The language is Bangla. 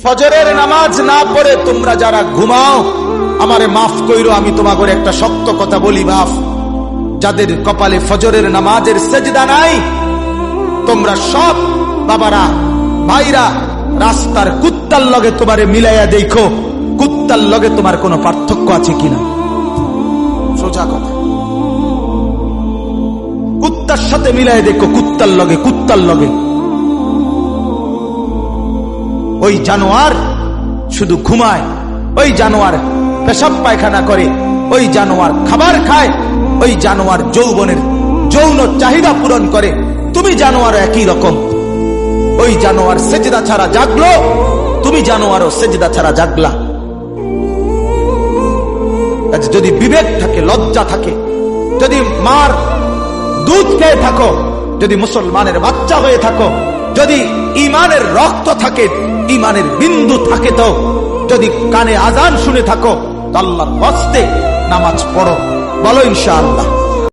ফজরের নামাজ না পড়ে তোমরা যারা ঘুমাও, আমারে মাফ কইরো, আমি তোমাগরে একটা শক্ত কথা বলি, মাফ। যাদের কপালে ফজরের নামাজের সেজদা নাই, তোমরা সব বাবারা ভাইরা রাস্তার কুত্তার লগে তোমারে মিলাইয়া দেখো, কুত্তার লগে তোমার কোনো পার্থক্য আছে কিনা। সোজা কথা, কুত্তার সাথে মিলাই দেখো, কুত্তার লগে, কুত্তার লগে। ওই জানোয়ার শুধু ঘুমায়, ওই জানোয়ার পেশাব পায়খানা করে, ওই জানোয়ার খাবার খায়, ওই জানোয়ার যৌবনের যৌন চাহিদা পূরণ করে। তুমি জানোয়ার একই রকম। ওই জানোয়ার সেজদা ছাড়া জাগলো, তুমি জানোয়ারও সেজদা ছাড়া জাগলা। যদি বিবেক থাকে, লজ্জা থাকে, যদি মার দুধ খেয়ে থাকো, যদি মুসলমানের বাচ্চা হয়ে থাকো, যদি ইমানের রক্ত থাকে, ইমানের বিন্দু থাকে, তো যদি কানে আজান শুনে থাকো, আল্লাহর হস্তে নামাজ পড়ো। বলো ইনশাআল্লাহ।